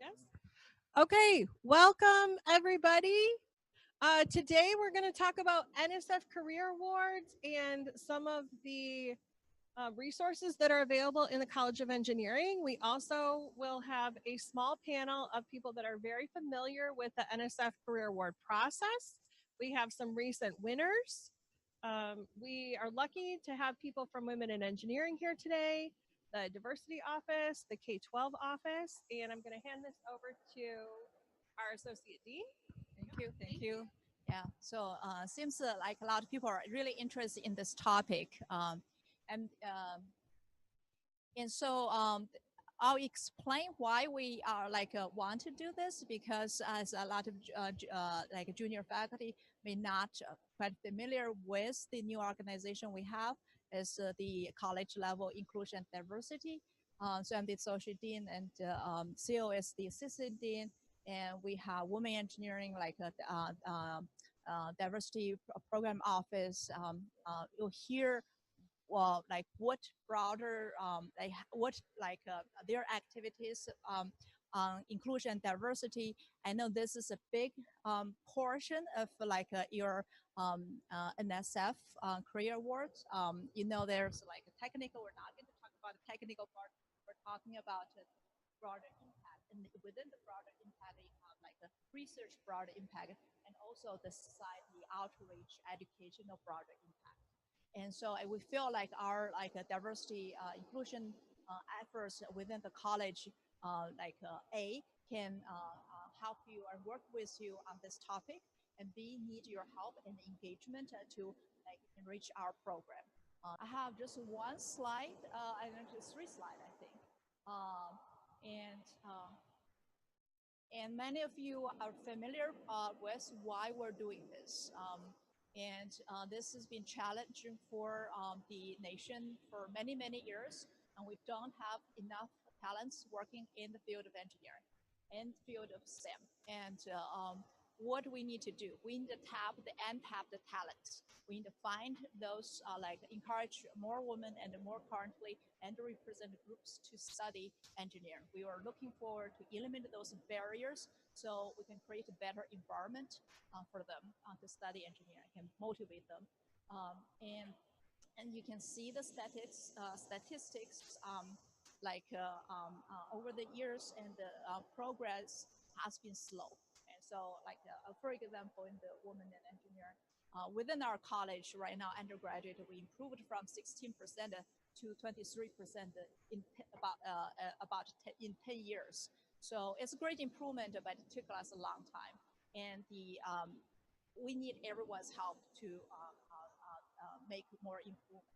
Yes. Okay, welcome everybody. Today we're going to talk about NSF Career Awards and some of the resources that are available in the College of Engineering. We also will have a small panel of people that are very familiar with the NSF Career Award process. We have some recent winners. We are lucky to have people from Women in Engineering here today, the Diversity Office, the K-12 Office, and I'm going to hand this over to our Associate Dean. Thank you. Yeah, so seems like a lot of people are really interested in this topic. And and so I'll explain why we are want to do this, because as a lot of like junior faculty may not quite familiar with the new organization we have is the college level inclusion and diversity. So I'm the associate dean, and CEO is the assistant dean, and we have women engineering like diversity program office. You'll hear like what broader their activities on inclusion and diversity. I know this is a big portion of your NSF Career Awards. There's like a technical. We're not going to talk about the technical part. We're talking about broader impact, and within the broader impact, you have like a research broader impact, and also the society outreach, educational broader impact. And so we feel like our diversity inclusion efforts within the college A can help you and work with you on this topic, and B need your help and engagement to enrich our program. I have just one slide, I actually three slides, I think. And and many of you are familiar with why we're doing this. And this has been challenging for the nation for many, many years. And we don't have enough talents working in the field of engineering, in the field of STEM. And what we need to do, we need to tap the untapped talents. We need to find those, encourage more women and more currently underrepresented groups to study engineering. We are looking forward to eliminate those barriers so we can create a better environment for them to study engineering and motivate them. And you can see the statistics over the years, and the progress has been slow. And so, for example, in the women in engineering, within our college right now, undergraduate, we improved from 16% to 23% in in 10 years. So it's a great improvement, but it took us a long time. And we need everyone's help to make more improvement.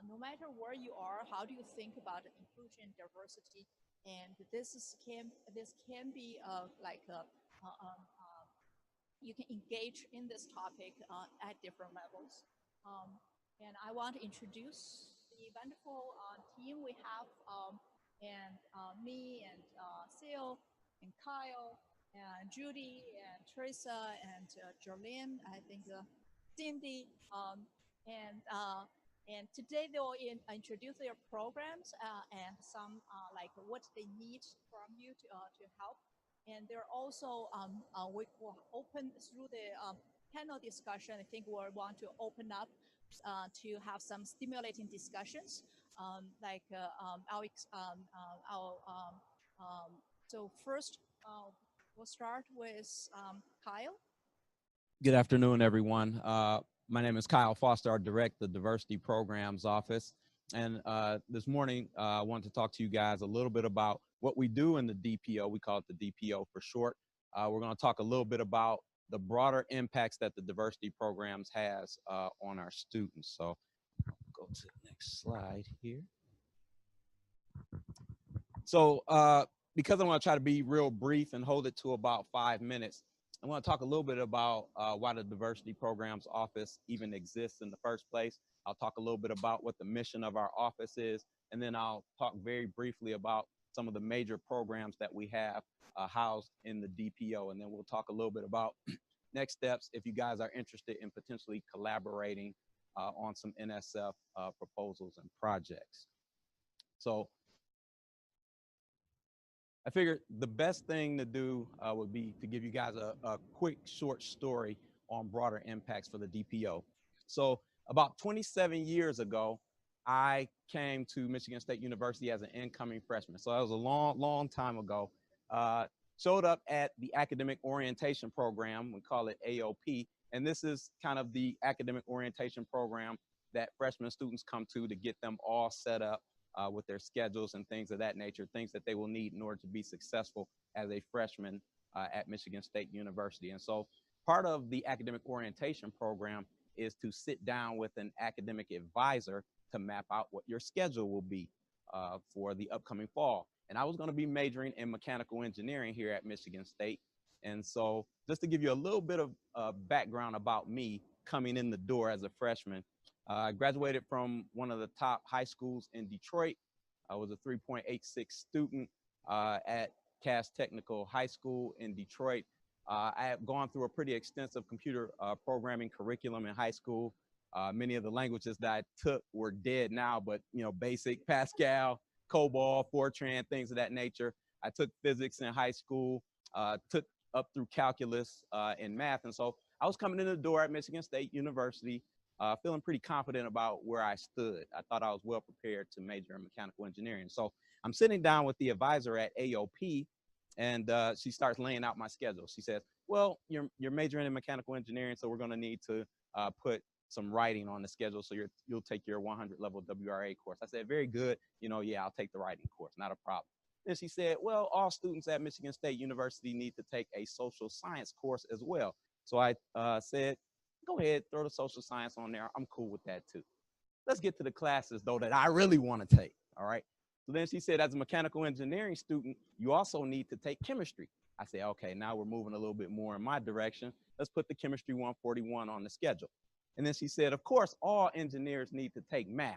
No matter where you are, how do you think about inclusion, diversity, and this can be you can engage in this topic at different levels. And I want to introduce the wonderful team we have, and me and Seal and Kyle and Judy and Teresa and Jolene, I think Cindy, and today they will introduce their programs and some what they need from you to help. And they're also we will open through the panel discussion. I think we'll want to open up to have some stimulating discussions. So first, we'll start with Kyle. Good afternoon, everyone. My name is Kyle Foster. I direct the Diversity Programs Office. And this morning, I want to talk to you guys a little bit about what we do in the DPO. We call it the DPO for short. We're going to talk a little bit about the broader impacts that the diversity programs has on our students. So go to the next slide here. So because I want to try to be real brief and hold it to about 5 minutes, I want to talk a little bit about why the Diversity Programs Office even exists in the first place. I'll talk a little bit about what the mission of our office is, and then I'll talk very briefly about some of the major programs that we have housed in the DPO, and then we'll talk a little bit about next steps if you guys are interested in potentially collaborating on some NSF proposals and projects. So I figured the best thing to do would be to give you guys a quick short story on broader impacts for the DPO. So about 27 years ago, I came to Michigan State University as an incoming freshman. So that was a long time ago. Showed up at the academic orientation program, we call it AOP. And this is kind of the academic orientation program that freshman students come to get them all set up with their schedules and things of that nature, things that they will need in order to be successful as a freshman at Michigan State University. And so part of the academic orientation program is to sit down with an academic advisor to map out what your schedule will be for the upcoming fall. And I was going to be majoring in mechanical engineering here at Michigan State. And so just to give you a little bit of background about me coming in the door as a freshman, I graduated from one of the top high schools in Detroit. I was a 3.86 student at Cass Technical High School in Detroit. I have gone through a pretty extensive computer programming curriculum in high school. Many of the languages that I took were dead now, but BASIC, Pascal, COBOL, Fortran, things of that nature. I took physics in high school, took up through calculus and math. And so I was coming in the door at Michigan State University, feeling pretty confident about where I stood. I thought I was well prepared to major in mechanical engineering. So I'm sitting down with the advisor at AOP, and she starts laying out my schedule. She says, well, you're majoring in mechanical engineering, so we're gonna need to put some writing on the schedule, so you'll take your 100 level WRA course. I said, very good, yeah, I'll take the writing course, not a problem. Then she said, well, all students at Michigan State University need to take a social science course as well. So I said, go ahead, throw the social science on there. I'm cool with that too. Let's get to the classes though that I really want to take, all right? So then she said, as a mechanical engineering student, you also need to take chemistry. I said, okay, now we're moving a little bit more in my direction. Let's put the chemistry 141 on the schedule. And then she said, of course, all engineers need to take math.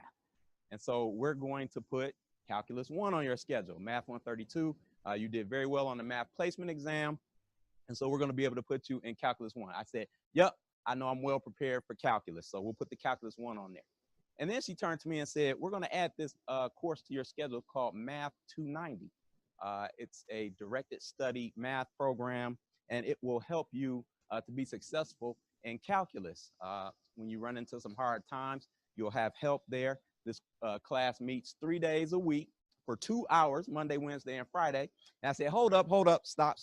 And so we're going to put calculus 1 on your schedule, math 132. You did very well on the math placement exam. And so we're going to be able to put you in calculus 1. I said, yep, I know I'm well prepared for calculus. So we'll put the calculus 1 on there. And then she turned to me and said, we're going to add this course to your schedule called Math 290. It's a directed study math program, and it will help you to be successful in calculus. When you run into some hard times, you'll have help there. This class meets 3 days a week for 2 hours, Monday, Wednesday, and Friday. And I said, hold up, stop.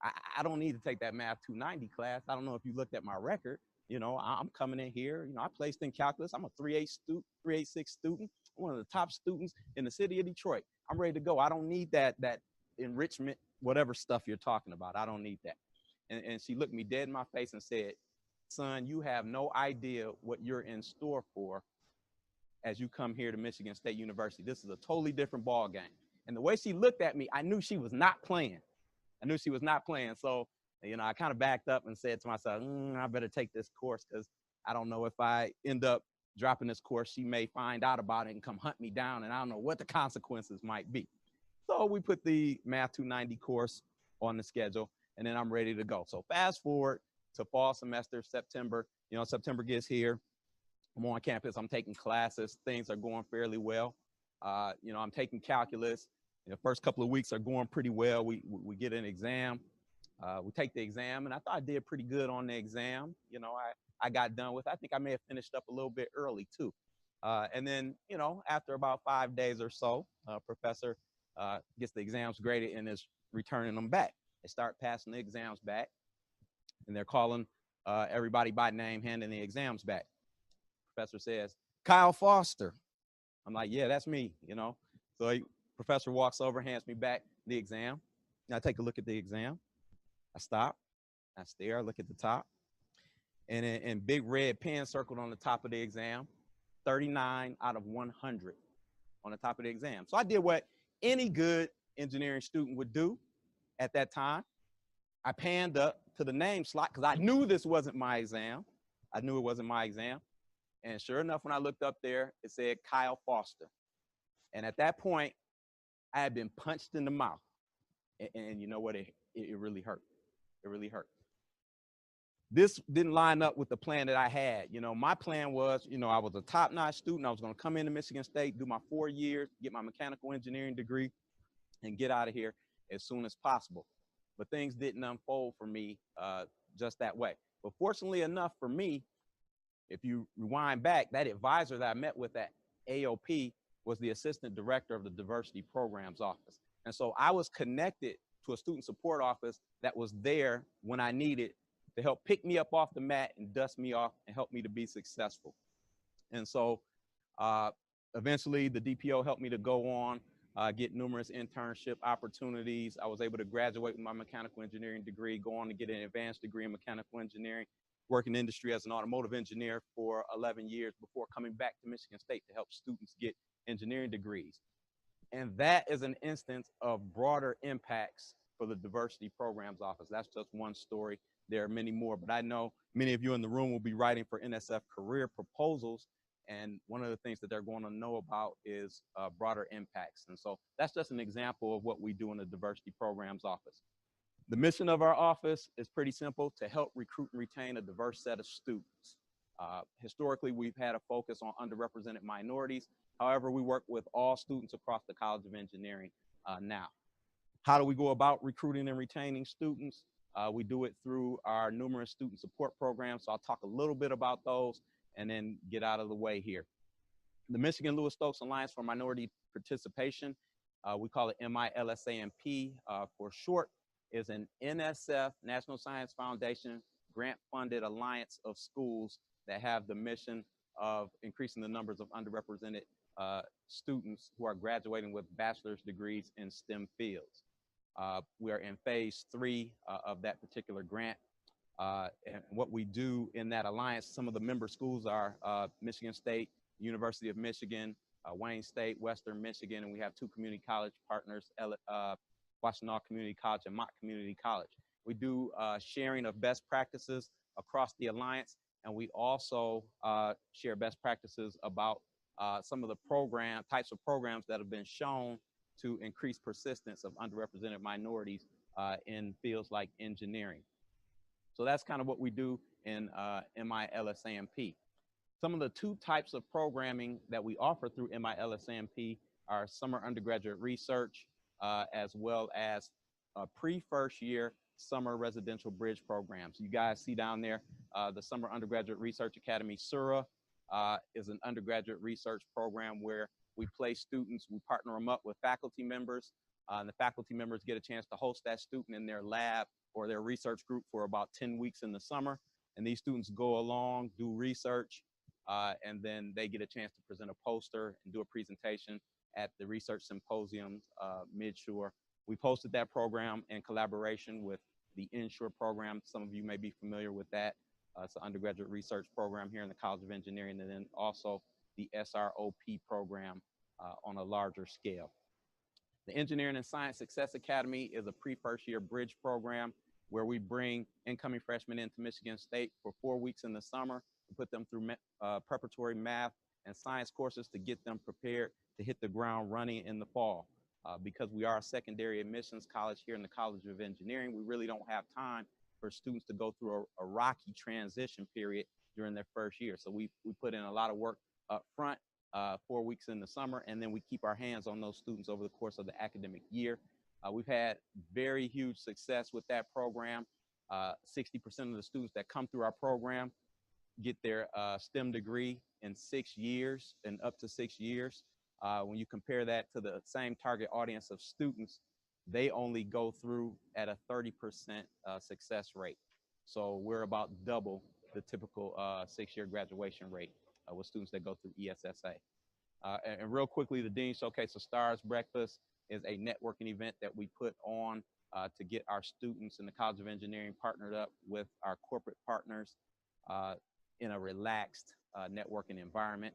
I don't need to take that Math 290 class. I don't know if you looked at my record. I'm coming in here. I placed in calculus. I'm a 386 student, one of the top students in the city of Detroit. I'm ready to go. I don't need that enrichment, whatever stuff you're talking about. I don't need that. And she looked me dead in my face and said, son, you have no idea what you're in store for as you come here to Michigan State University. This is a totally different ball game. And the way she looked at me, I knew she was not playing. So, I kind of backed up and said to myself, I better take this course, because I don't know if I end up dropping this course, she may find out about it and come hunt me down, and I don't know what the consequences might be. So we put the Math 290 course on the schedule, and then I'm ready to go. So fast forward to fall semester, September. September gets here. I'm on campus. I'm taking classes. Things are going fairly well. I'm taking calculus. The first couple of weeks are going pretty well. We get an exam. We take the exam, and I thought I did pretty good on the exam. I got done with. I think I may have finished up a little bit early too. And then, after about 5 days or so, professor gets the exams graded and is returning them back. They start passing the exams back, and they're calling everybody by name, handing the exams back. Professor says, Kyle Foster. I'm like, yeah, that's me, So professor walks over, hands me back the exam. And I take a look at the exam. I stop, I stare, I look at the top, and in big red pen circled on the top of the exam, 39 out of 100 on the top of the exam. So I did what any good engineering student would do at that time. I panned up to the name slot because I knew this wasn't my exam. I knew it wasn't my exam. And sure enough, when I looked up there, it said Kyle Foster. And at that point, I had been punched in the mouth. And you know what? It really hurt. It really hurt. This didn't line up with the plan that I had. My plan was, I was a top-notch student. I was going to come into Michigan State, do my 4 years, get my mechanical engineering degree, and get out of here as soon as possible. But things didn't unfold for me just that way. But fortunately enough for me, if you rewind back, that advisor that I met with at AOP was the assistant director of the diversity programs office. And so I was connected to a student support office that was there when I needed to help pick me up off the mat and dust me off and help me to be successful. And so eventually the DPO helped me to go on, get numerous internship opportunities. I was able to graduate with my mechanical engineering degree, go on to get an advanced degree in mechanical engineering, work in the industry as an automotive engineer for 11 years before coming back to Michigan State to help students get engineering degrees. And that is an instance of broader impacts for the diversity programs office. That's just one story. There are many more, but I know many of you in the room will be writing for NSF career proposals. And one of the things that they're going to know about is broader impacts. And so that's just an example of what we do in the diversity programs office. The mission of our office is pretty simple: to help recruit and retain a diverse set of students. Historically, we've had a focus on underrepresented minorities. However, we work with all students across the College of Engineering now. How do we go about recruiting and retaining students? We do it through our numerous student support programs. So I'll talk a little bit about those and then get out of the way here. The Michigan Lewis Stokes Alliance for Minority Participation, we call it MILSAMP for short, is an NSF, National Science Foundation, grant-funded alliance of schools that have the mission of increasing the numbers of underrepresented students who are graduating with bachelor's degrees in STEM fields. We are in phase 3 of that particular grant. And what we do in that alliance, some of the member schools are Michigan State, University of Michigan, Wayne State, Western Michigan, and we have 2 community college partners, Washtenaw Community College and Mott Community College. We do sharing of best practices across the alliance, and we also share best practices about some of the types of programs that have been shown to increase persistence of underrepresented minorities in fields like engineering. So that's kind of what we do in MILSAMP. Some of the 2 types of programming that we offer through MILSAMP are summer undergraduate research, as well as pre-first year summer residential bridge programs. You guys see down there, the Summer Undergraduate Research Academy, SURA, is an undergraduate research program where we place students, we partner them up with faculty members, and the faculty members get a chance to host that student in their lab or their research group for about 10 weeks in the summer. And these students go along, do research, and then they get a chance to present a poster and do a presentation at the research symposiums mid-shore. We posted that program in collaboration with the INSURE program. Some of you may be familiar with that. It's an undergraduate research program here in the College of Engineering, and then also the SROP program on a larger scale. The Engineering and Science Success Academy is a pre-first year bridge program where we bring incoming freshmen into Michigan State for 4 weeks in the summer to put them through preparatory math and science courses to get them prepared to hit the ground running in the fall. Because we are a secondary admissions college here in the College of Engineering, we really don't have time for students to go through a rocky transition period during their first year. So we put in a lot of work up front, 4 weeks in the summer, and then we keep our hands on those students over the course of the academic year. We've had very huge success with that program. 60% of the students that come through our program get their STEM degree in 6 years and up to 6 years. When you compare that to the same target audience of students, they only go through at a 30% success rate. So we're about double the typical 6-year graduation rate with students that go through ESSA. And real quickly, the Dean Showcase of Stars Breakfast is a networking event that we put on to get our students in the College of Engineering partnered up with our corporate partners in a relaxed networking environment.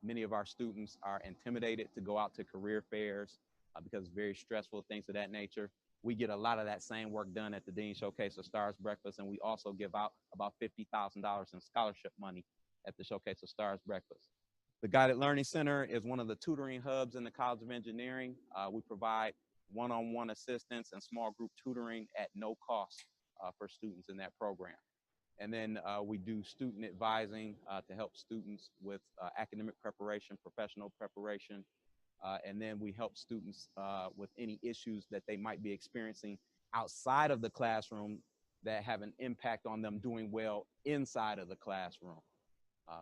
Many of our students are intimidated to go out to career fairs because it's very stressful, things of that nature. We get a lot of that same work done at the Dean Showcase of Stars Breakfast, and we also give out about $50,000 in scholarship money at the Showcase of Stars Breakfast. The Guided Learning Center is one of the tutoring hubs in the College of Engineering. We provide one-on-one assistance and small group tutoring at no cost for students in that program. And then we do student advising to help students with academic preparation, professional preparation, and then we help students with any issues that they might be experiencing outside of the classroom that have an impact on them doing well inside of the classroom.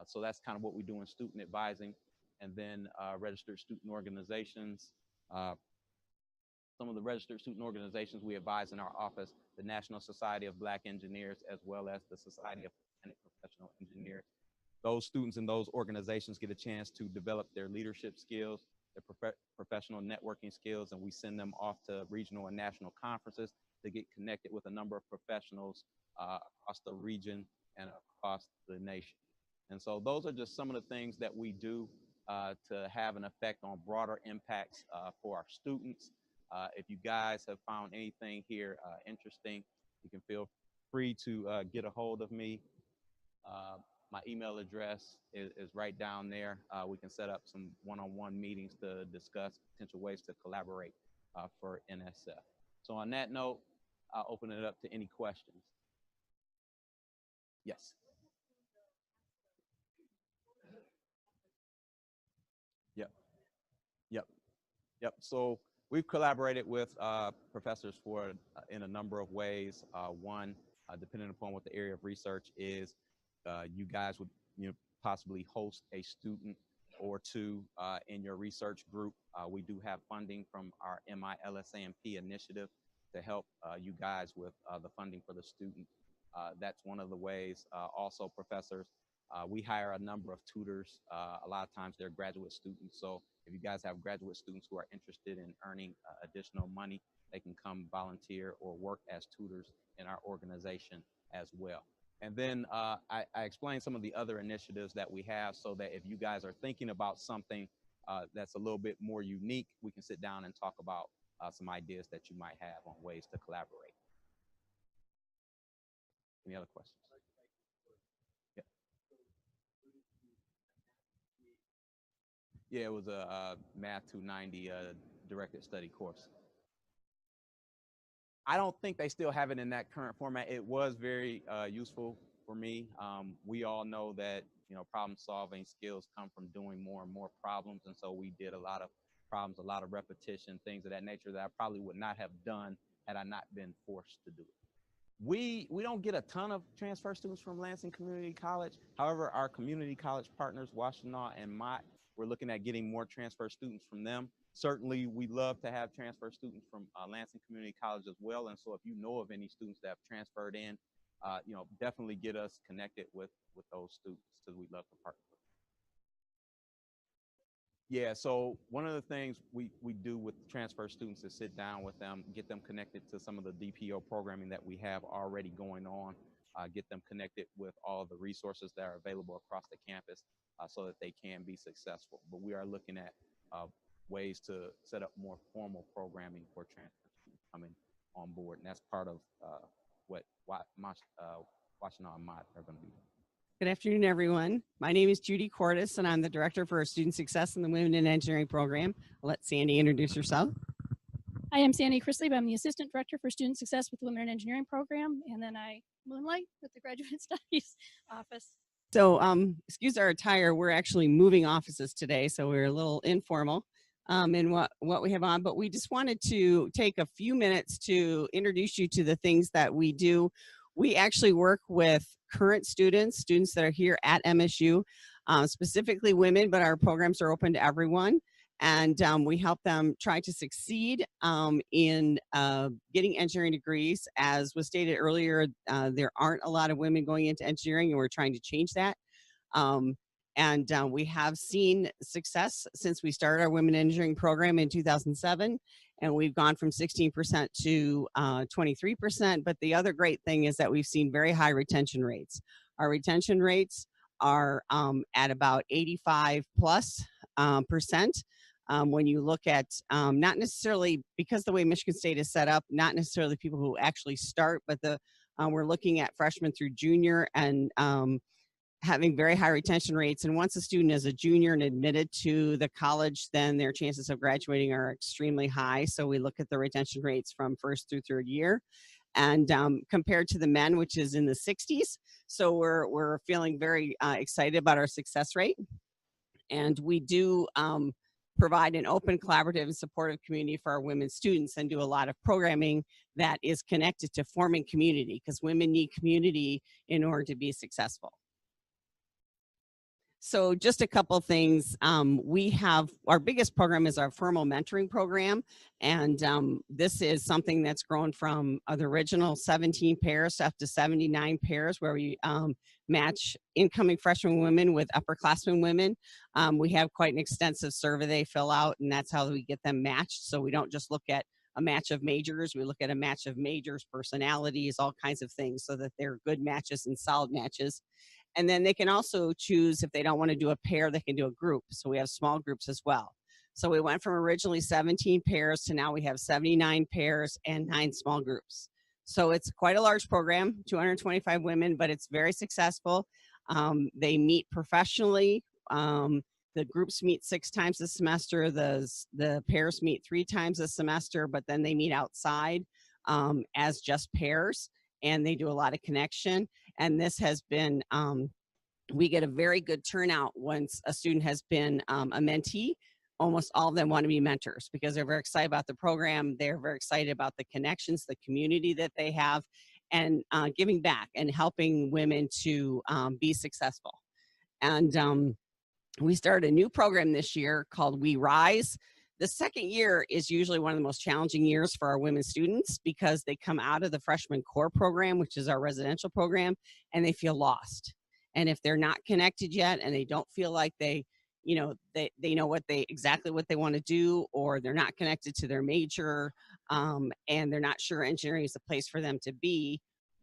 So that's kind of what we do in student advising. And then registered student organizations. Some of the registered student organizations we advise in our office, the National Society of Black Engineers, as well as the Society of Professional Engineers. Those students in those organizations get a chance to develop their leadership skills, their professional networking skills, and we send them off to regional and national conferences to get connected with a number of professionals across the region and across the nation. And so those are just some of the things that we do to have an effect on broader impacts for our students. If you guys have found anything here interesting, you can feel free to get a hold of me. My email address is right down there. We can set up some one-on-one meetings to discuss potential ways to collaborate for NSF. So on that note, I'll open it up to any questions. Yes. Yep. So we've collaborated with professors in a number of ways. One, depending upon what the area of research is, you guys would possibly host a student or two in your research group. We do have funding from our MILSAMP initiative to help you guys with the funding for the student. That's one of the ways. Also, professors, we hire a number of tutors. A lot of times they're graduate students. So if you guys have graduate students who are interested in earning additional money, they can come volunteer or work as tutors in our organization as well. And then I explained some of the other initiatives that we have so that if you guys are thinking about something that's a little bit more unique, we can sit down and talk about some ideas that you might have on ways to collaborate. Any other questions? Yeah, it was a Math 290 directed study course. I don't think they still have it in that current format. It was very useful for me. We all know that problem solving skills come from doing more and more problems, and so we did a lot of problems, a lot of repetition, things of that nature that I probably would not have done had I not been forced to do it. We don't get a ton of transfer students from Lansing Community College. However, our community college partners, Washtenaw and Mott, we're looking at getting more transfer students from them. Certainly, we love to have transfer students from Lansing Community College as well. And so if you know of any students that have transferred in, definitely get us connected with those students because we'd love to partner with them. Yeah, so one of the things we do with transfer students is sit down with them, get them connected to some of the DPO programming that we have already going on, get them connected with all of the resources that are available across the campus so that they can be successful. But we are looking at ways to set up more formal programming for transfer students coming on board. And that's part of what Washtenaw and Mott are going to be doing. Good afternoon, everyone. My name is Judy Cordes, and I'm the Director for Student Success in the Women in Engineering Program. I'll let Sandy introduce herself. I am Sandy Chrisley. I'm the Assistant Director for Student Success with the Women in Engineering Program, and then I moonlight with the Graduate Studies Office. So, excuse our attire. We're actually moving offices today, so we're a little informal in what we have on, but we just wanted to take a few minutes to introduce you to the things that we do. We actually work with current students that are here at MSU, specifically women, but our programs are open to everyone. And we help them try to succeed in getting engineering degrees. As was stated earlier, there aren't a lot of women going into engineering, and we're trying to change that. We have seen success since we started our Women in Engineering program in 2007. And we've gone from 16% to 23%. But the other great thing is that we've seen very high retention rates. Our retention rates are at about 85+%. When you look at not necessarily because the way Michigan State is set up, not necessarily people who actually start, but we're looking at freshmen through junior and having very high retention rates. And once a student is a junior and admitted to the college, then their chances of graduating are extremely high. So we look at the retention rates from first through third year, and compared to the men, which is in the 60s. So we're feeling very excited about our success rate. And we do provide an open, collaborative, and supportive community for our women students, and do a lot of programming that is connected to forming community, because women need community in order to be successful. So just a couple things. We have, our biggest program is our formal mentoring program. And this is something that's grown from the original 17 pairs up to 79 pairs, where we match incoming freshman women with upperclassmen women. We have quite an extensive survey they fill out, and that's how we get them matched. So we don't just look at a match of majors, we look at a match of majors, personalities, all kinds of things, so that they're good matches and solid matches. And then they can also choose, if they don't want to do a pair, they can do a group. So we have small groups as well. So we went from originally 17 pairs to now we have 79 pairs and 9 small groups. So it's quite a large program, 225 women, but it's very successful. They meet professionally. The groups meet 6 times a semester. The pairs meet 3 times a semester, but then they meet outside as just pairs, and they do a lot of connection. And this has been, we get a very good turnout once a student has been a mentee. Almost all of them want to be mentors because they're very excited about the program. They're very excited about the connections, the community that they have, and giving back and helping women to be successful. And we started a new program this year called We Rise. The second year is usually one of the most challenging years for our women students, because they come out of the freshman core program, which is our residential program, and they feel lost. And if they're not connected yet and they don't feel like they know exactly what they want to do, or they're not connected to their major, and they're not sure engineering is the place for them to be,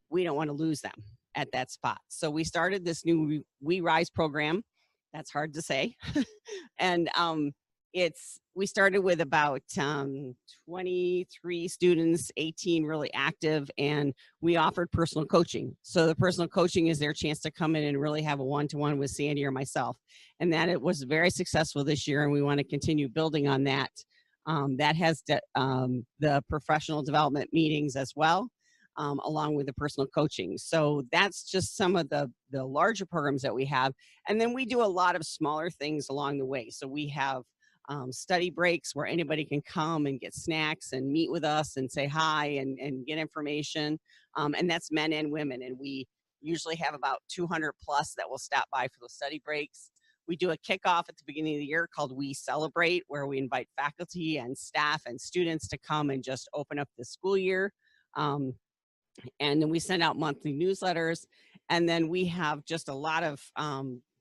we don't want to lose them at that spot. So we started this new We Rise program. That's hard to say. And we started with about 23 students, 18 really active, and we offered personal coaching. So the personal coaching is their chance to come in and really have a one-to-one with Sandy or myself. And that it was very successful this year, and we want to continue building on that. That has the professional development meetings as well, along with the personal coaching. So that's just some of the larger programs that we have. And then we do a lot of smaller things along the way. So we have study breaks where anybody can come and get snacks and meet with us and say hi and get information. And that's men and women. And we usually have about 200 plus that will stop by for those study breaks. We do a kickoff at the beginning of the year called We Celebrate, where we invite faculty and staff and students to come and just open up the school year. And then we send out monthly newsletters. And then we have just a lot of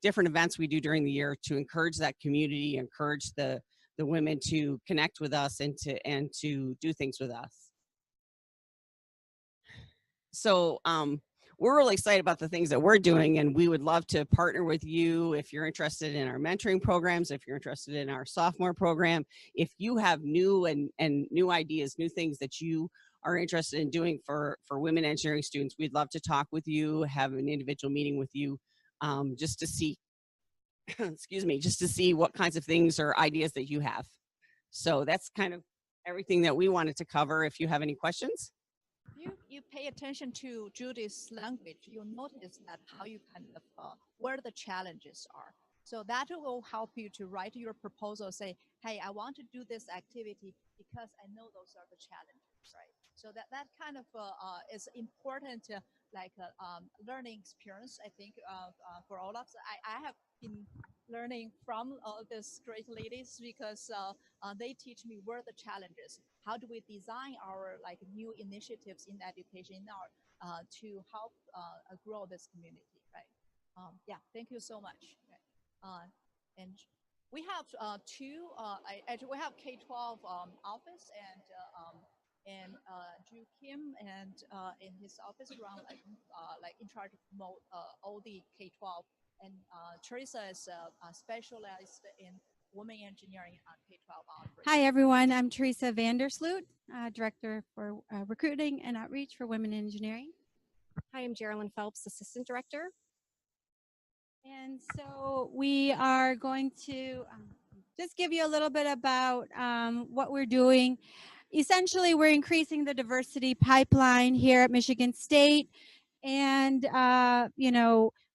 different events we do during the year to encourage that community, encourage the women to connect with us and to do things with us. So we're really excited about the things that we're doing, and we would love to partner with you if you're interested in our mentoring programs, if you're interested in our sophomore program, if you have new and new ideas, new things that you are interested in doing for women engineering students. We'd love to talk with you, have an individual meeting with you, just to see, excuse me, just to see what kinds of things or ideas that you have. So that's kind of everything that we wanted to cover. If you have any questions. You pay attention to Judy's language, you'll notice that how you kind of, where the challenges are. So that will help you to write your proposal, say, hey, I want to do this activity because I know those are the challenges, right? So that kind of is important, learning experience, I think, for all of us. I have been learning from these great ladies because they teach me where the challenges. How do we design our new initiatives in education now to help grow this community, right? Yeah, thank you so much. And we have we have K-12 office and Drew Kim and in his office around in charge of all the K-12, and Teresa is a specialist in women engineering on K-12 operations. Hi everyone, I'm Teresa Vandersloot, Director for Recruiting and Outreach for Women in Engineering. Hi, I'm Geraldine Phelps, Assistant Director. And so we are going to just give you a little bit about what we're doing. Essentially, we're increasing the diversity pipeline here at Michigan State. And,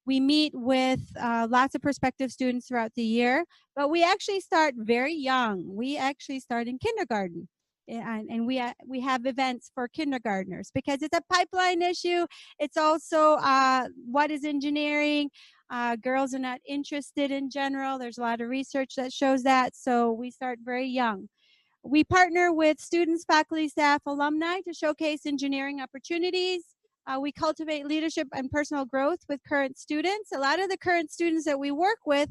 We meet with lots of prospective students throughout the year, but we actually start very young. We actually start in kindergarten. And we have events for kindergartners because it's a pipeline issue. It's also what is engineering? Girls are not interested in general. There's a lot of research that shows that. So we start very young. We partner with students, faculty, staff, alumni to showcase engineering opportunities. We cultivate leadership and personal growth with current students. A lot of the current students that we work with,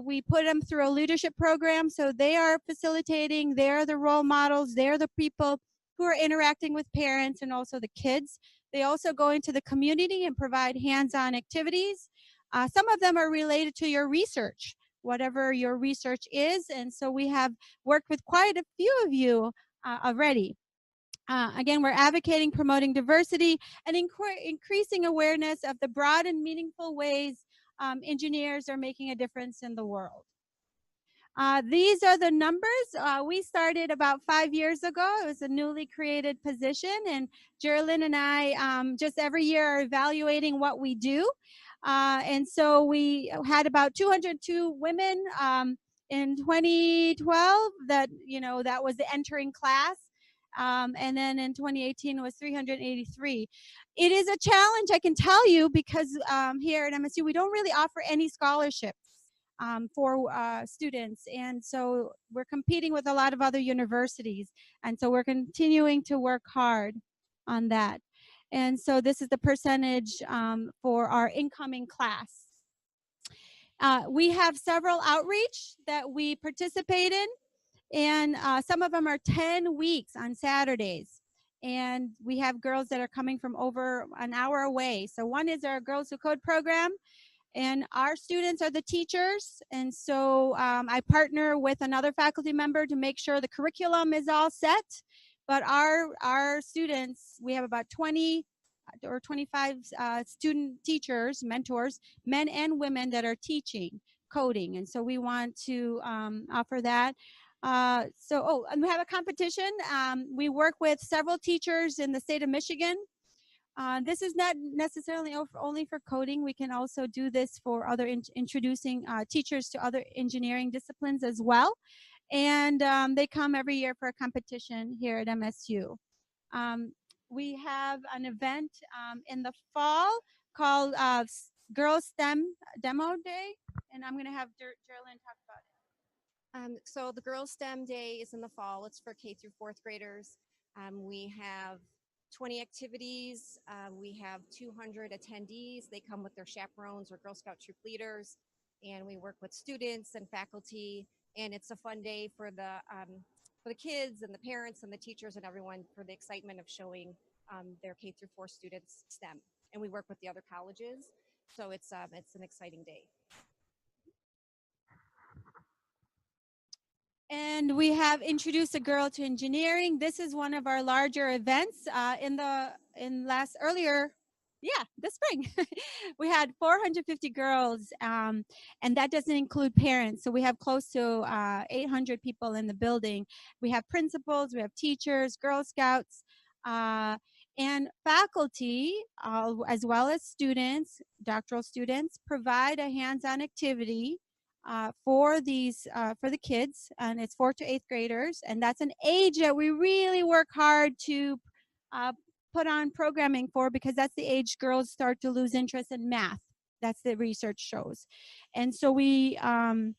we put them through a leadership program, so they are facilitating, they're the role models, they're the people who are interacting with parents and also the kids. They also go into the community and provide hands-on activities. Some of them are related to your research, whatever your research is, and so we have worked with quite a few of you already. Again, we're advocating, promoting diversity, and increasing awareness of the broad and meaningful ways engineers are making a difference in the world. These are the numbers. We started about 5 years ago. It was a newly created position, and Geraldine and I just every year are evaluating what we do. And so we had about 202 women in 2012 that, that was the entering class. And then in 2018 it was 383. It is a challenge, I can tell you, because here at MSU we don't really offer any scholarships for students, and so we're competing with a lot of other universities, and so we're continuing to work hard on that. And so this is the percentage for our incoming class. We have several outreach that we participate in, and some of them are 10 weeks on Saturdays. And we have girls that are coming from over an hour away. So one is our Girls Who Code program, and our students are the teachers. And so I partner with another faculty member to make sure the curriculum is all set. But our students, we have about 20 or 25 student teachers, mentors, men and women that are teaching coding. And so we want to offer that. And we have a competition. We work with several teachers in the state of Michigan. This is not necessarily only for coding. We can also do this for other introducing teachers to other engineering disciplines as well. And they come every year for a competition here at MSU. We have an event in the fall called Girls STEM Demo Day, and I'm going to have Geraldine talk about it. So the Girls STEM Day is in the fall. It's for K through 4th graders. We have 20 activities. We have 200 attendees. They come with their chaperones or Girl Scout troop leaders, and we work with students and faculty. And it's a fun day for the kids and the parents and the teachers and everyone, for the excitement of showing their K through 4 students STEM. And we work with the other colleges, so it's an exciting day. And we have Introduce a Girl to Engineering. This is one of our larger events. This spring, we had 450 girls, and that doesn't include parents. So we have close to 800 people in the building. We have principals, we have teachers, Girl Scouts, and faculty, as well as students, doctoral students, provide a hands-on activity for the kids, and it's 4th to 8th graders, and that's an age that we really work hard to put on programming for, because that's the age girls start to lose interest in math. That's the research shows. And so we have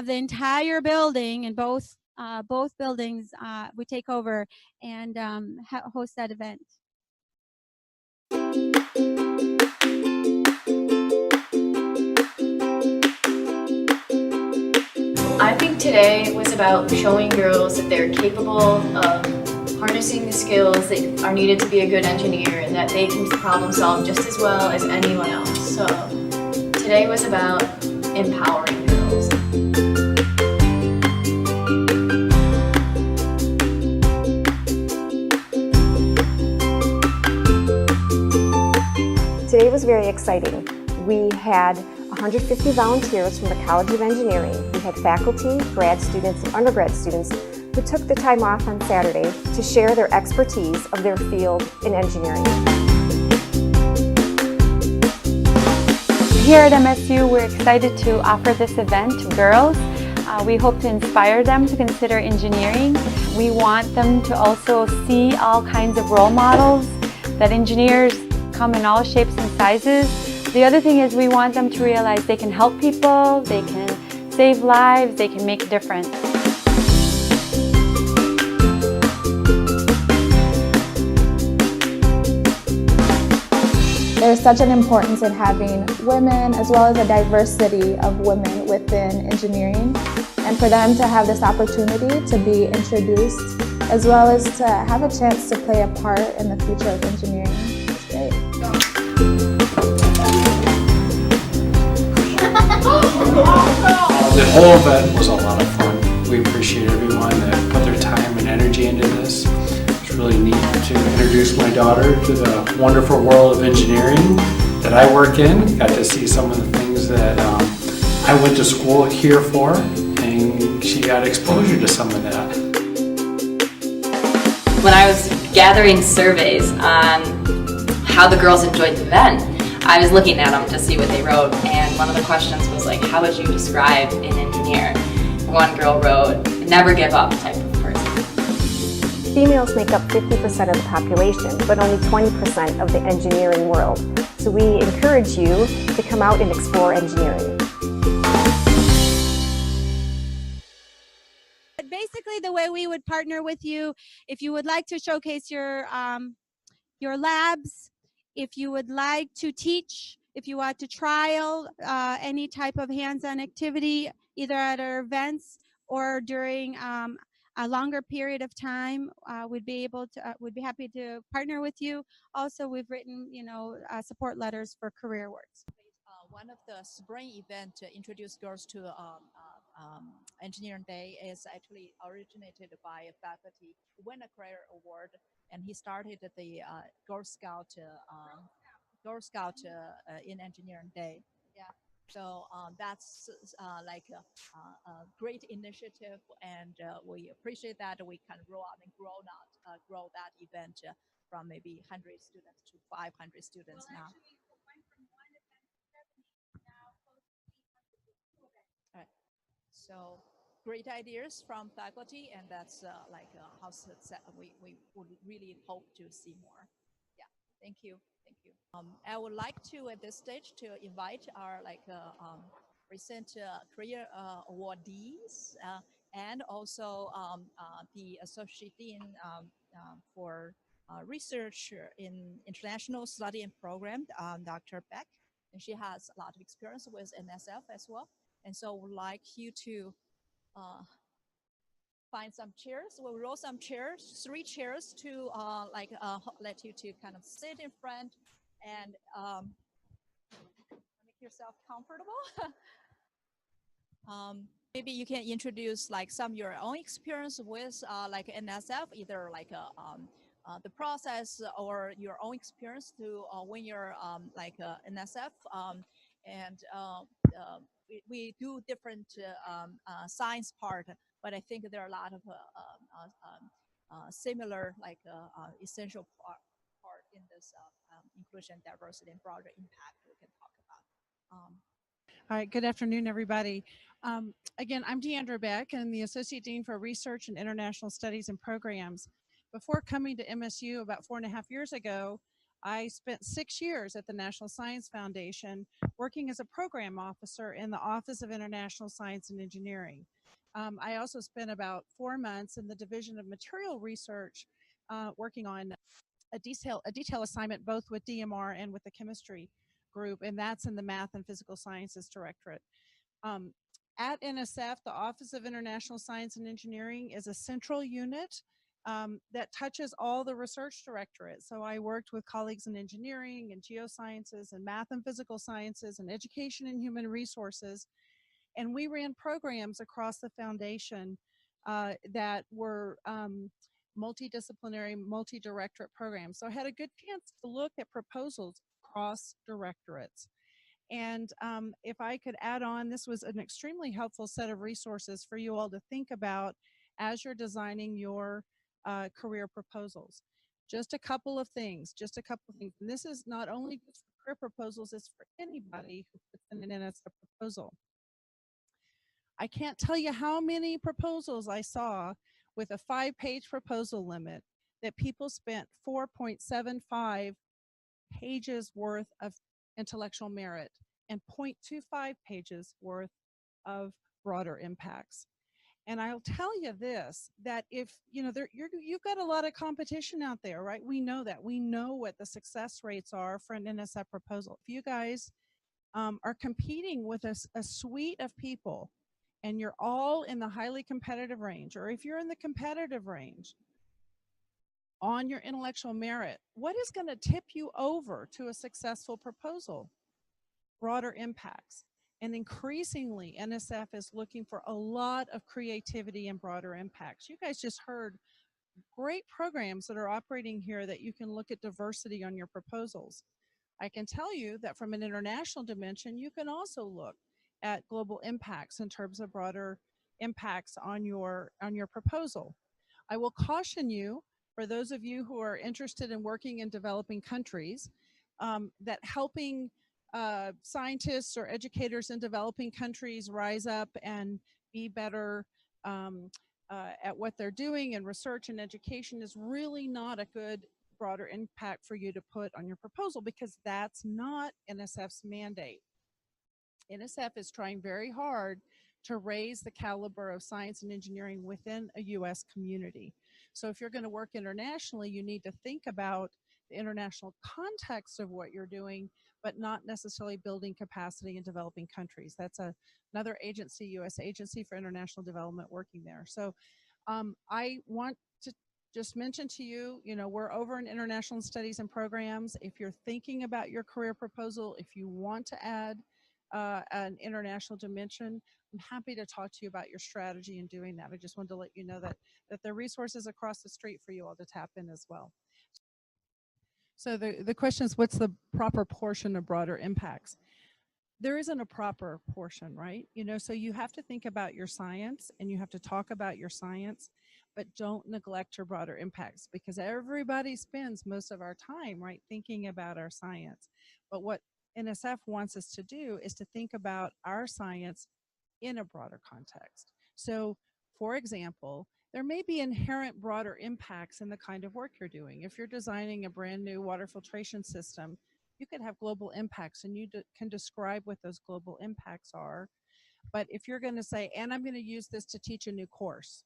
the entire building, and both buildings we take over and host that event. I think today was about showing girls that they're capable of harnessing the skills that are needed to be a good engineer, and that they can problem solve just as well as anyone else. So today was about empowering girls. Today was very exciting. We had 150 volunteers from the College of Engineering. We had faculty, grad students, and undergrad students who took the time off on Saturday to share their expertise of their field in engineering. Here at MSU, we're excited to offer this event to girls. We hope to inspire them to consider engineering. We want them to also see all kinds of role models, that engineers come in all shapes and sizes. The other thing is we want them to realize they can help people, they can save lives, they can make a difference. There's such an importance in having women as well as a diversity of women within engineering, and for them to have this opportunity to be introduced as well as to have a chance to play a part in the future of engineering. It's great. The whole event was a lot of fun. We appreciate everyone that put their time and energy into this. It's really neat to introduce my daughter to the wonderful world of engineering that I work in. Got to see some of the things that I went to school here for, and she got exposure to some of that. When I was gathering surveys on how the girls enjoyed the event, I was looking at them to see what they wrote, and one of the questions was like, how would you describe an engineer? One girl wrote, never give up type of person. Females make up 50% of the population, but only 20% of the engineering world. So we encourage you to come out and explore engineering. But basically, the way we would partner with you, if you would like to showcase your labs, if you would like to teach, if you want to trial any type of hands-on activity, either at our events or during a longer period of time, we'd be happy to partner with you. Also, we've written, support letters for Career Awards. One of the spring event to introduce girls to Engineering Day is actually originated by a faculty who won a Career Award, and he started the Girl Scout in Engineering Day. Yeah. So that's like a great initiative, and we appreciate that we can grow out and grow that event from maybe 100 students to 500 students now. All right. So great ideas from faculty, and that's like how we would really hope to see more. Yeah. Thank you. Thank you. I would like to, at this stage, to invite our recent Career awardees and also the Associate Dean for Research in International Study and Program, Dr. Beck. And she has a lot of experience with NSF as well. And so would like you to find some chairs. We'll roll some chairs, 3 chairs to let you to kind of sit in front and make yourself comfortable. Maybe you can introduce like some of your own experience with like NSF, either like the process or your own experience to when you're like NSF. We do different science part, but I think there are a lot of similar like essential part in this inclusion, diversity, and broader impact we can talk about. All right, good afternoon, everybody. Again, I'm Deandra Beck, and I'm the Associate Dean for Research and International Studies and Programs. Before coming to MSU about 4.5 years ago, I spent 6 years at the National Science Foundation working as a program officer in the Office of International Science and Engineering. I also spent about 4 months in the Division of Material Research working on a detail assignment both with DMR and with the chemistry group, and that's in the Math and Physical Sciences Directorate. At NSF, the Office of International Science and Engineering is a central unit that touches all the research directorates. So I worked with colleagues in engineering and geosciences and math and physical sciences and education and human resources. And we ran programs across the foundation that were multidisciplinary, multi-directorate programs. So I had a good chance to look at proposals across directorates. And if I could add on, this was an extremely helpful set of resources for you all to think about as you're designing your career proposals. Just a couple of things, And this is not only just for career proposals is for anybody who puts in an NSF proposal. I can't tell you how many proposals I saw with a 5-page proposal limit that people spent 4.75 pages worth of intellectual merit and 0.25 pages worth of broader impacts. And I'll tell you this, that if, you know, you've got a lot of competition out there, right? We know that. We know what the success rates are for an NSF proposal. If you guys are competing with a suite of people and you're all in the highly competitive range, or if you're in the competitive range on your intellectual merit, what is going to tip you over to a successful proposal? Broader impacts. And increasingly, NSF is looking for a lot of creativity and broader impacts. You guys just heard great programs that are operating here that you can look at diversity on your proposals. I can tell you that from an international dimension, you can also look at global impacts in terms of broader impacts on your proposal. I will caution you, for those of you who are interested in working in developing countries, that helping scientists or educators in developing countries rise up and be better at what they're doing in research and education is really not a good broader impact for you to put on your proposal, because that's not NSF's mandate. NSF is trying very hard to raise the caliber of science and engineering within a US community. So if you're going to work internationally, you need to think about the international context of what you're doing, but not necessarily building capacity in developing countries. That's another agency, US Agency for International Development, working there. So I want to just mention to you, you know, we're over in international studies and programs. If you're thinking about your career proposal, if you want to add an international dimension, I'm happy to talk to you about your strategy in doing that. I just wanted to let you know that there are resources across the street for you all to tap in as well. So the question is, what's the proper portion of broader impacts? There isn't a proper portion, right? You know, so you have to think about your science and you have to talk about your science, but don't neglect your broader impacts, because everybody spends most of our time, right, thinking about our science. But what NSF wants us to do is to think about our science in a broader context. So, for example, there may be inherent broader impacts in the kind of work you're doing. If you're designing a brand new water filtration system, you could have global impacts, and you can describe what those global impacts are. But if you're going to say, and I'm going to use this to teach a new course,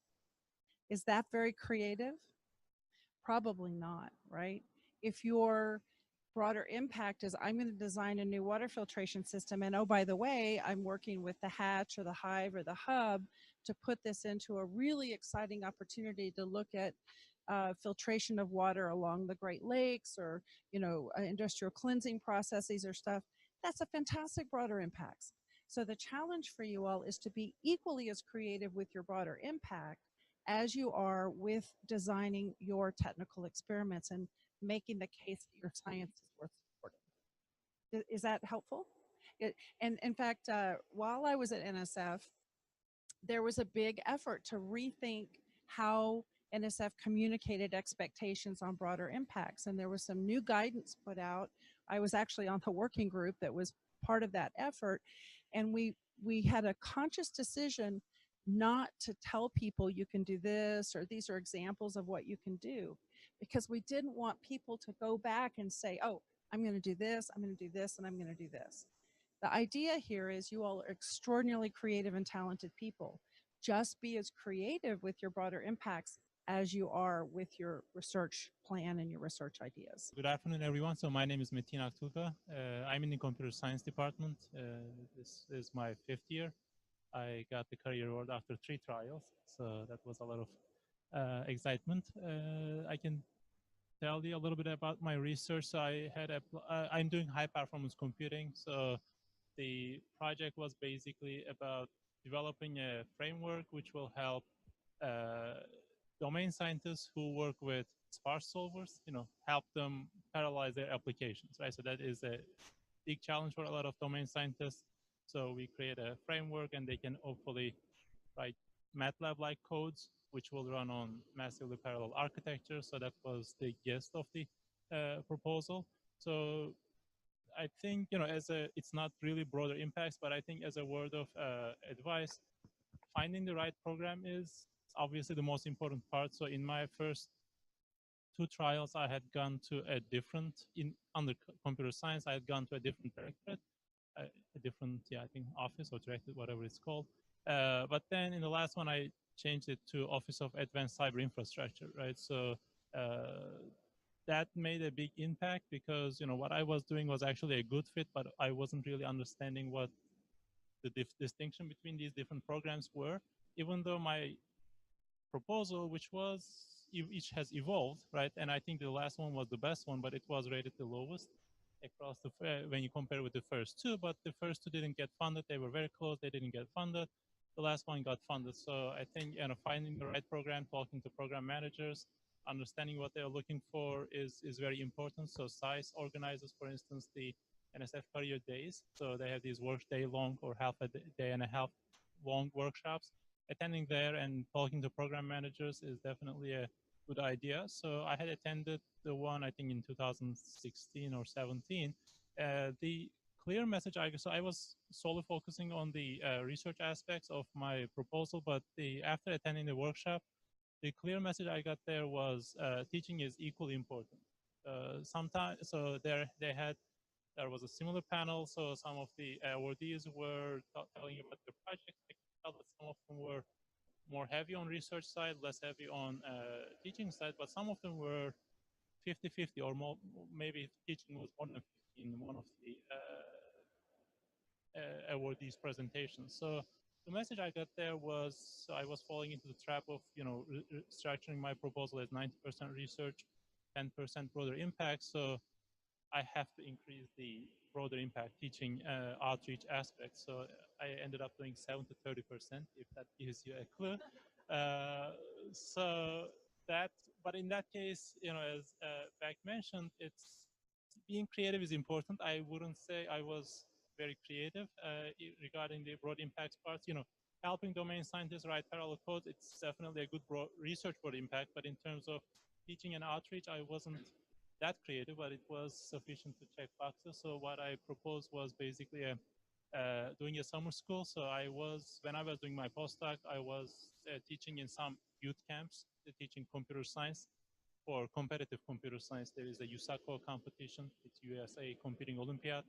is that very creative? Probably not, right? If your broader impact is, I'm going to design a new water filtration system, and oh, by the way, I'm working with the Hatch or the Hive or the Hub to put this into a really exciting opportunity to look at filtration of water along the Great Lakes, or, you know, industrial cleansing processes or stuff, that's a fantastic broader impacts. So the challenge for you all is to be equally as creative with your broader impact as you are with designing your technical experiments and making the case that your science is worth supporting. Is that helpful? And in fact, while I was at NSF, there was a big effort to rethink how NSF communicated expectations on broader impacts, and there was some new guidance put out. I was actually on the working group that was part of that effort, and we had a conscious decision not to tell people you can do this, or these are examples of what you can do, because we didn't want people to go back and say, oh, I'm going to do this, I'm going to do this, and I'm going to do this. The idea here is you all are extraordinarily creative and talented people. Just be as creative with your broader impacts as you are with your research plan and your research ideas. Good afternoon, everyone. So my name is Metin Aktulka. I'm in the computer science department. This is my 5th year. I got the career award after 3 trials, so that was a lot of excitement. I can tell you a little bit about my research. So I'm doing high performance computing. So the project was basically about developing a framework which will help domain scientists who work with sparse solvers, you know, help them parallelize their applications, right? So that is a big challenge for a lot of domain scientists. So we create a framework, and they can hopefully write MATLAB-like codes, which will run on massively parallel architecture. So that was the gist of the proposal. So I think, you know, it's not really broader impacts, but I think as a word of advice, finding the right program is obviously the most important part. So in my first 2 trials, I had gone to a different, under computer science, I had gone to a different directorate, a different, yeah, I think office or directorate, whatever it's called. But then in the last one, I changed it to Office of Advanced Cyber Infrastructure, right? So that made a big impact because, you know, what I was doing was actually a good fit, but I wasn't really understanding what the distinction between these different programs were, even though my proposal, which was, each has evolved, right? And I think the last one was the best one, but it was rated the lowest across the, when you compare with the first two, but the first two didn't get funded. They were very close. They didn't get funded. The last one got funded. So I think, you know, finding the right program, talking to program managers, understanding what they're looking for is very important. So SAIS organizes, for instance, the NSF Career Days. So they have these day long or half a day and a half long workshops. Attending there and talking to program managers is definitely a good idea. So I had attended the one, I think in 2016 or 17. The clear message, so I was solely focusing on the research aspects of my proposal, but after attending the workshop, the clear message I got there was teaching is equally important. Sometimes, so there was a similar panel, so some of the awardees were telling about their projects. I could tell that some of them were more heavy on research side, less heavy on teaching side, but some of them were 50-50 or more, maybe teaching was more than 50 in one of the awardees presentations. So the message I got there was I was falling into the trap of, you know, structuring my proposal as 90% research, 10% broader impact. So I have to increase the broader impact teaching outreach aspect. So I ended up doing 7 to 30%, if that gives you a clue. So that, but in that case, you know, as Beck mentioned, it's being creative is important. I wouldn't say I was very creative regarding the broad impacts parts. You know, helping domain scientists write parallel code, it's definitely a good research broad impact, but in terms of teaching and outreach, I wasn't that creative, but it was sufficient to check boxes. So what I proposed was basically doing a summer school. So when I was doing my postdoc, I was teaching in some youth camps, teaching computer science. For competitive computer science, there is a USACO competition. It's USA Computing Olympiad.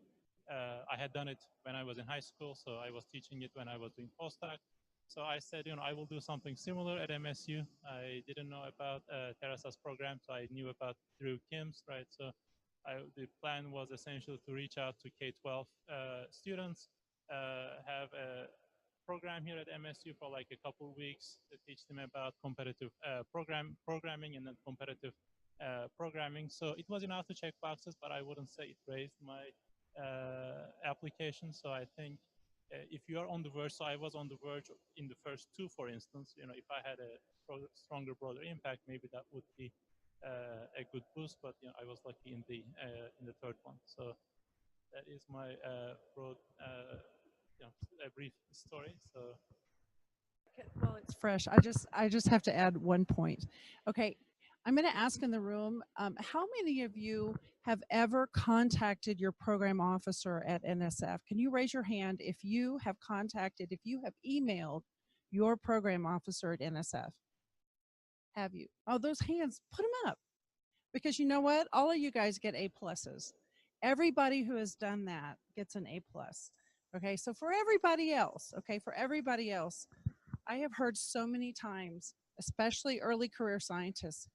I had done it when I was in high school, so I was teaching it when I was doing postdoc. So I said, you know, I will do something similar at MSU. I didn't know about Terasa's program, so I knew about Drew Kim's, right? So the plan was essentially to reach out to K-12 students, have a program here at MSU for like a couple of weeks to teach them about competitive programming and then competitive programming. So it was enough to check boxes, but I wouldn't say it raised my application. So I think if you are on the verge, so I was on the verge in the first two, for instance, you know, if I had a stronger, broader impact, maybe that would be a good boost, but you know, I was lucky in the third one. So that is my broad, you know, a brief story. So. Well, it's fresh. I just have to add one point. Okay, I'm going to ask in the room, how many of you have ever contacted your program officer at NSF? Can you raise your hand if you have emailed your program officer at NSF? Have you? Oh, those hands, put them up. Because you know what? All of you guys get A pluses. Everybody who has done that gets an A plus. Okay, so for everybody else, I have heard so many times, especially early career scientists,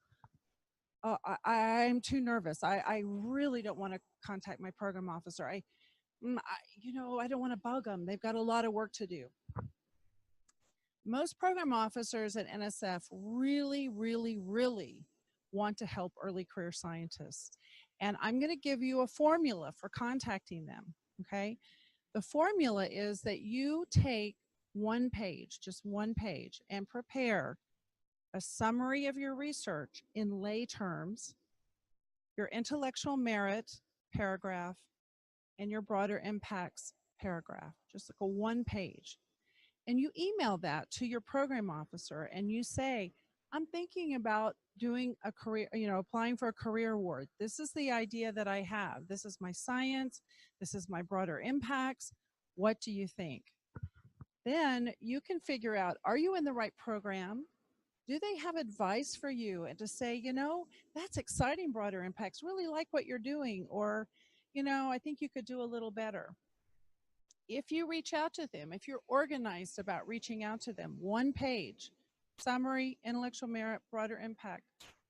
I'm too nervous. I really don't want to contact my program officer. I don't want to bug them. They've got a lot of work to do. Most program officers at NSF really, really, really want to help early career scientists. And I'm going to give you a formula for contacting them, okay? The formula is that you take one page, just one page, and prepare a summary of your research in lay terms, your intellectual merit paragraph, and your broader impacts paragraph, just like a one page. And you email that to your program officer and you say, I'm thinking about doing a career, applying for a career award. This is the idea that I have. This is my science. This is my broader impacts. What do you think? Then you can figure out, are you in the right program? Do they have advice for you and to say, that's exciting, broader impacts, really like what you're doing, or, I think you could do a little better. If you reach out to them, if you're organized about reaching out to them, 1 page, summary, intellectual merit, broader impact,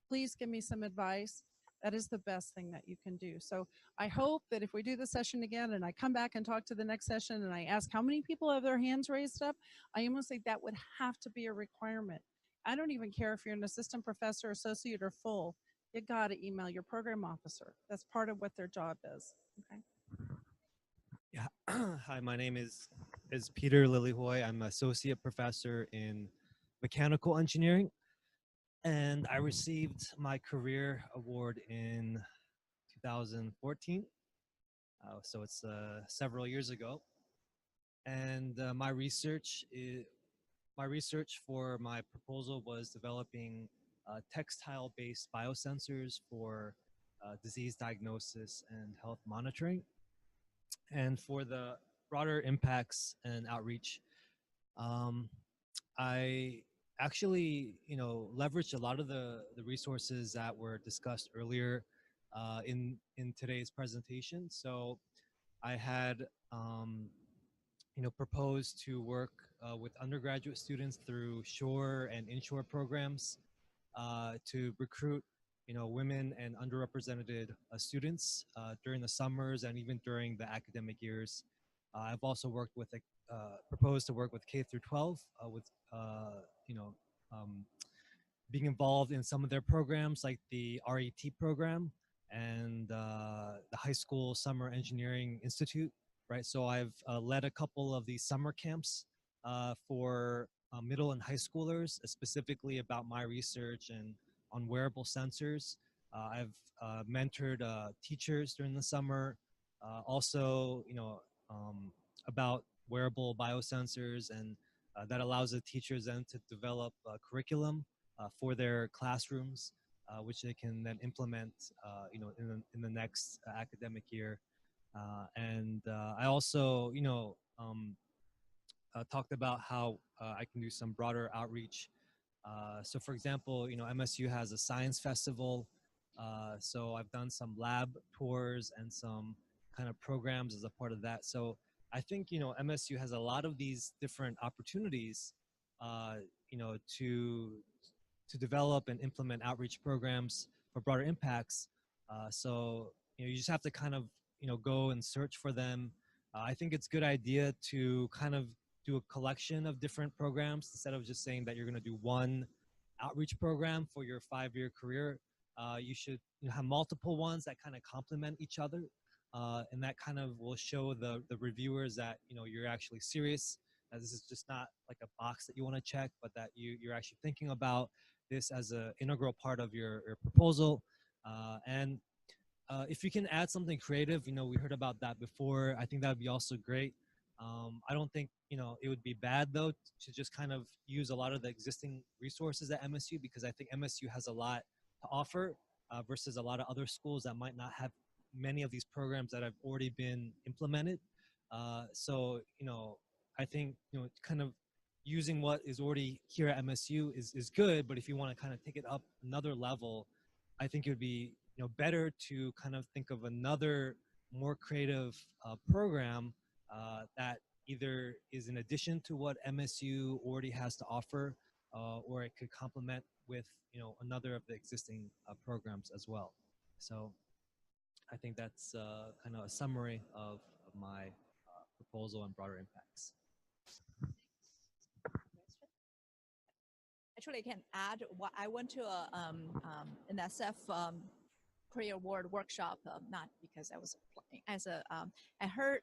please give me some advice. That is the best thing that you can do. So I hope that if we do the session again and I come back and talk to the next session and I ask how many people have their hands raised up, I almost think that would have to be a requirement. I don't even care if you're an assistant professor, associate, or full. You got to email your program officer. That's part of what their job is. Okay. Yeah. Hi, my name is Peter Lillyhoy. I'm an associate professor in mechanical engineering, and I received my career award in 2014. So it's several years ago. And my research for my proposal was developing textile-based biosensors for disease diagnosis and health monitoring. And for the broader impacts and outreach, I actually, leveraged a lot of the resources that were discussed earlier in today's presentation. So I had, proposed to work with undergraduate students through shore and inshore programs to recruit women and underrepresented students during the summers and even during the academic years. I've also worked with, proposed to work with K through 12 with, being involved in some of their programs like the RET program and the High School Summer Engineering Institute, right? So I've led a couple of these summer camps for middle and high schoolers, specifically about my research and on wearable sensors. I've mentored teachers during the summer, also, about wearable biosensors, and that allows the teachers then to develop a curriculum for their classrooms, which they can then implement, in the next academic year. And I also, talked about how I can do some broader outreach. So for example, MSU has a science festival. So I've done some lab tours and some kind of programs as a part of that. So I think, MSU has a lot of these different opportunities, to develop and implement outreach programs for broader impacts. So, you just have to kind of, go and search for them. I think it's a good idea to kind of do a collection of different programs instead of just saying that you're going to do one outreach program for your 5-year career. You should have multiple ones that kind of complement each other. And that kind of will show the reviewers that, you're actually serious. That this is just not like a box that you want to check, but that you're actually thinking about this as an integral part of your proposal. And if you can add something creative, we heard about that before. I think that would be also great. I don't think, it would be bad though to just kind of use a lot of the existing resources at MSU, because I think MSU has a lot to offer versus a lot of other schools that might not have many of these programs that have already been implemented. So, I think, kind of using what is already here at MSU is good, but if you want to kind of take it up another level, I think it would be, better to kind of think of another more creative program that either is in addition to what MSU already has to offer, or it could complement with, another of the existing programs as well. So I think that's kind of a summary of my proposal and broader impacts. Actually, I can add what I went to an NSF Career Award workshop, not because I was applying, I heard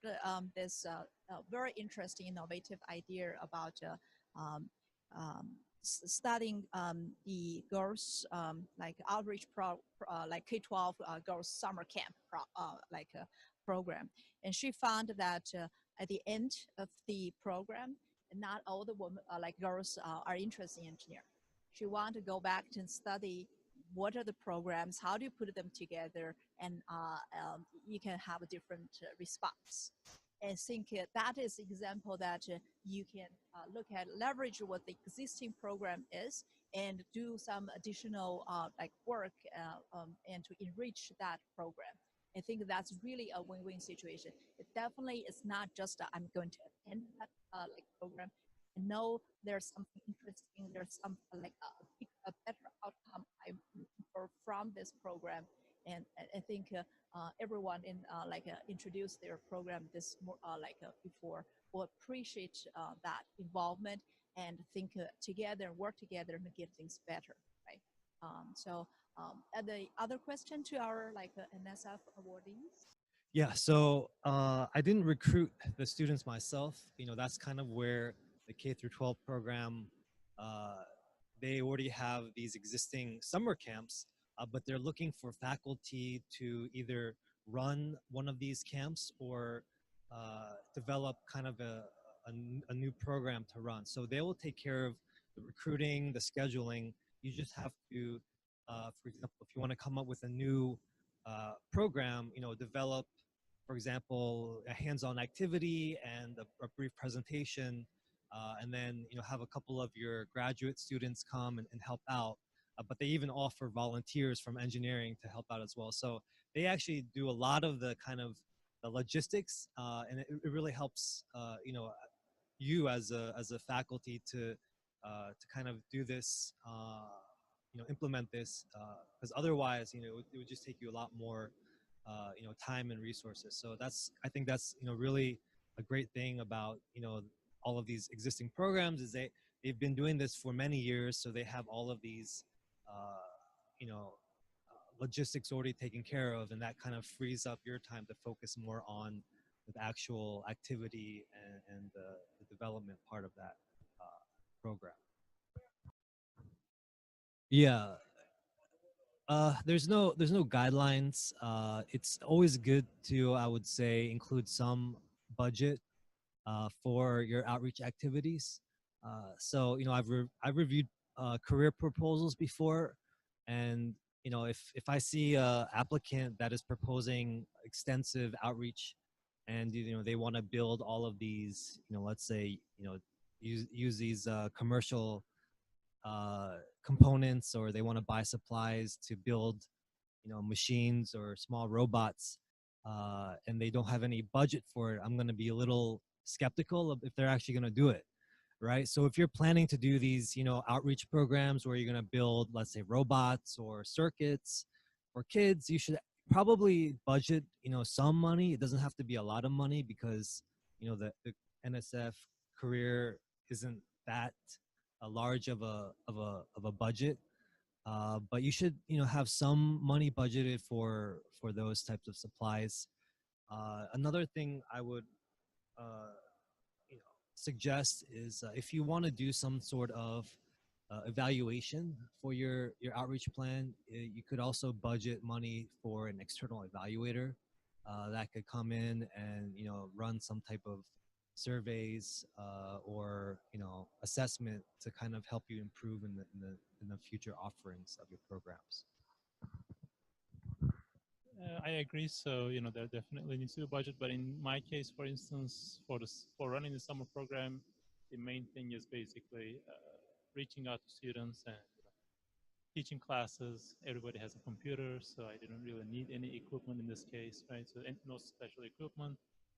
this very interesting, innovative idea about studying the girls like outreach like K-12 girls summer camp program, and she found that at the end of the program, not all the women like girls are interested in engineering. She wanted to go back and study what are the programs, how do you put them together, and you can have a different response. I think that is an example that you can look at, leverage what the existing program is, and do some additional like work and to enrich that program. I think that's really a win-win situation. It definitely is not just I'm going to attend that like program. I know there's something interesting. There's some like a better outcome I'm looking for from this program, and I think everyone in introduce their program this more before will appreciate that involvement and think together, work together, and get things better, right? And the other question to our NSF awardees. Yeah, so I didn't recruit the students myself. That's kind of where the K through 12 program, they already have these existing summer camps, but they're looking for faculty to either run one of these camps or develop kind of a new program to run. So they will take care of the recruiting, the scheduling. You just have to, for example, if you want to come up with a new program, develop, for example, a hands-on activity and a brief presentation, and then have a couple of your graduate students come and help out. But they even offer volunteers from engineering to help out as well. So they actually do a lot of the kind of the logistics, and it really helps you as a faculty to kind of do this, implement this, because otherwise it would just take you a lot more time and resources. So I think that's really a great thing about all of these existing programs is they've been doing this for many years, so they have all of these logistics already taken care of, and that kind of frees up your time to focus more on the actual activity and the development part of that program. Yeah. There's no guidelines. It's always good to, I would say, include some budget for your outreach activities. So I've reviewed career proposals before, and if I see a applicant that is proposing extensive outreach, and they want to build all of these, let's say use these commercial components, or they want to buy supplies to build machines or small robots, and they don't have any budget for it, I'm going to be a little skeptical of if they're actually going to do it, right? So if you're planning to do these outreach programs where you're going to build, let's say, robots or circuits for kids, you should probably budget some money. It doesn't have to be a lot of money, because the NSF career isn't that large of a budget, but you should have some money budgeted for those types of supplies. Another thing I would suggest is if you want to do some sort of evaluation for your outreach plan, you could also budget money for an external evaluator that could come in and run some type of surveys or assessment to kind of help you improve in the future offerings of your programs. I agree. So there definitely needs to be a budget, but in my case, for instance, for running the summer program, the main thing is basically reaching out to students and teaching classes. Everybody has a computer, so I didn't really need any equipment in this case, right? So no special equipment.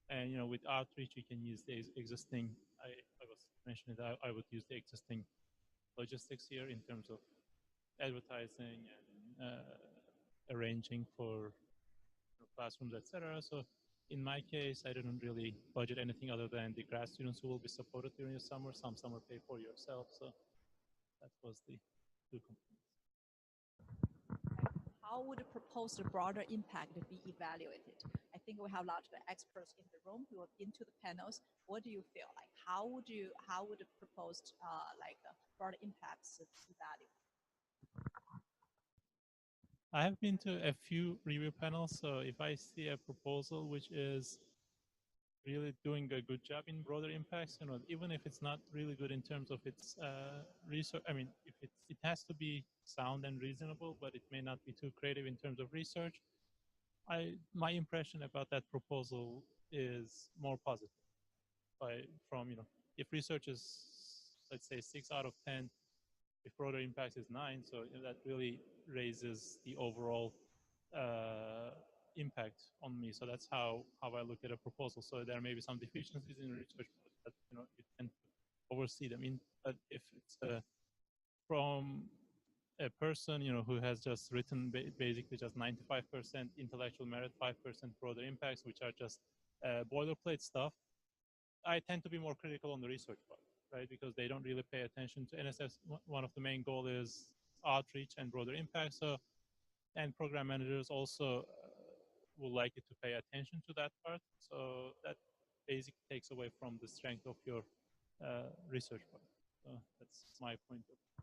And with outreach, you can use the existing. I was mentioning that I would use the existing logistics here in terms of advertising and arranging for classrooms, etc. So in my case, I didn't really budget anything other than the grad students who will be supported during the summer. Some summer pay for yourself. So that was the two components. How would a proposed broader impact be evaluated? I think we have a lot of experts in the room who have been to the panels. What do you feel like? How would the proposed broader impacts be evaluated? I have been to a few review panels, so if I see a proposal which is really doing a good job in broader impacts. You know, even if it's not really good in terms of its research. I mean, if it has to be sound and reasonable, but it may not be too creative in terms of research. My impression about that proposal is more positive. From, you know, if research is, let's say, 6 out of 10, if broader impact is 9, so you know, that really raises the overall impact on me. So that's how I look at a proposal. So there may be some deficiencies in research, but you know, you can oversee them. But if it's from a person, you know, who has just written basically just 95% intellectual merit, 5% broader impacts, which are just boilerplate stuff, I tend to be more critical on the research part, right? Because they don't really pay attention to NSF's. One of the main goal is outreach and broader impact. So, and program managers also would like you to pay attention to that part. So that basically takes away from the strength of your research part. So that's my point of view.